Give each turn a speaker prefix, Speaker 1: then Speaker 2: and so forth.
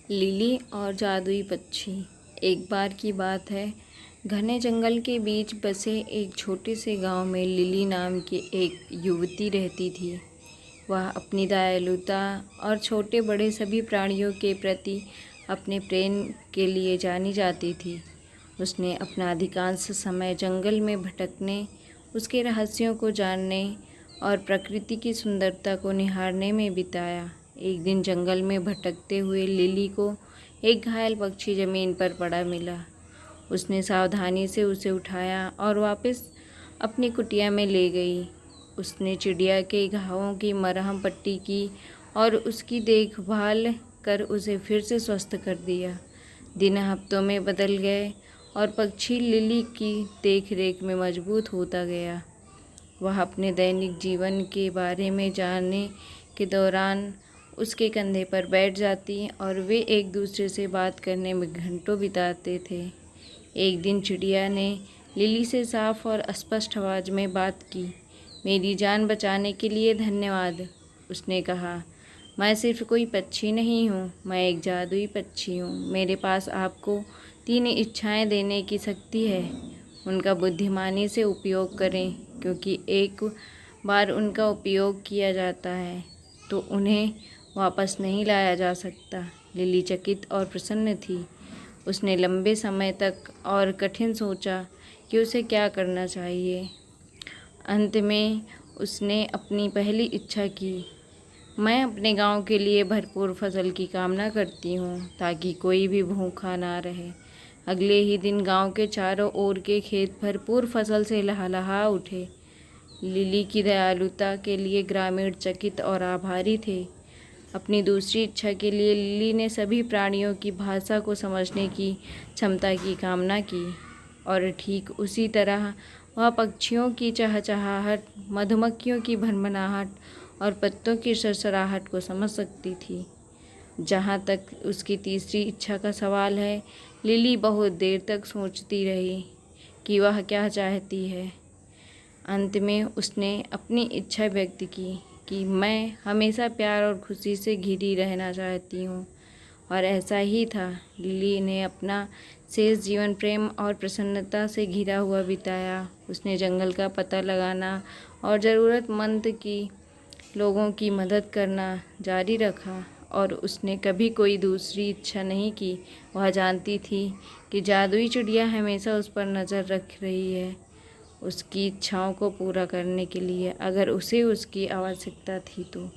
Speaker 1: Lily और जादुई पक्षी। एक बार की बात है, घने जंगल के बीच बसे एक छोटे से गांव में लिली नाम की एक युवती रहती थी। वह अपनी दयालुता और छोटे बड़े सभी प्राणियों के प्रति अपने प्रेम के लिए जानी जाती थी। उसने अपना अधिकांश समय जंगल में भटकने, उसके रहस्यों को जानने और प्रकृति की सुंदरता को निहारने में बिताया। एक दिन जंगल में भटकते हुए लिली को एक घायल पक्षी ज़मीन पर पड़ा मिला। उसने सावधानी से उसे उठाया और वापस अपनी कुटिया में ले गई। उसने चिड़िया के घावों की मरहम पट्टी की और उसकी देखभाल कर उसे फिर से स्वस्थ कर दिया। दिन हफ्तों में बदल गए और पक्षी लिली की देखरेख में मजबूत होता गया। वह अपने दैनिक जीवन के बारे में जानने के दौरान उसके कंधे पर बैठ जाती और वे एक दूसरे से बात करने में घंटों बिताते थे। एक दिन चिड़िया ने लिली से साफ और स्पष्ट आवाज़ में बात की। मेरी जान बचाने के लिए धन्यवाद, उसने कहा। मैं सिर्फ कोई पक्षी नहीं हूँ, मैं एक जादुई पक्षी हूँ। मेरे पास आपको 3 इच्छाएं देने की शक्ति है। उनका बुद्धिमानी से उपयोग करें, क्योंकि एक बार उनका उपयोग किया जाता है तो उन्हें वापस नहीं लाया जा सकता। लिली चकित और प्रसन्न थी। उसने लंबे समय तक और कठिन सोचा कि उसे क्या करना चाहिए। अंत में उसने अपनी पहली इच्छा की। मैं अपने गांव के लिए भरपूर फसल की कामना करती हूँ, ताकि कोई भी भूखा ना रहे। अगले ही दिन गांव के चारों ओर के खेत भरपूर फसल से लहलहा उठे। लिली की दयालुता के लिए ग्रामीण चकित और आभारी थे। अपनी दूसरी इच्छा के लिए लिली ने सभी प्राणियों की भाषा को समझने की क्षमता की कामना की, और ठीक उसी तरह वह पक्षियों की चहचहाहट, मधुमक्खियों की भनभनाहट और पत्तों की सरसराहट को समझ सकती थी। जहाँ तक उसकी तीसरी इच्छा का सवाल है, लिली बहुत देर तक सोचती रही कि वह क्या चाहती है। अंत में उसने अपनी इच्छा व्यक्त की कि मैं हमेशा प्यार और खुशी से घिरी रहना चाहती हूँ। और ऐसा ही था। लिली ने अपना शेष जीवन प्रेम और प्रसन्नता से घिरा हुआ बिताया। उसने जंगल का पता लगाना और ज़रूरतमंद की लोगों की मदद करना जारी रखा, और उसने कभी कोई दूसरी इच्छा नहीं की। वह जानती थी कि जादुई चिड़िया हमेशा उस पर नज़र रख रही है, उसकी इच्छाओं को पूरा करने के लिए, अगर उसे उसकी आवश्यकता थी तो।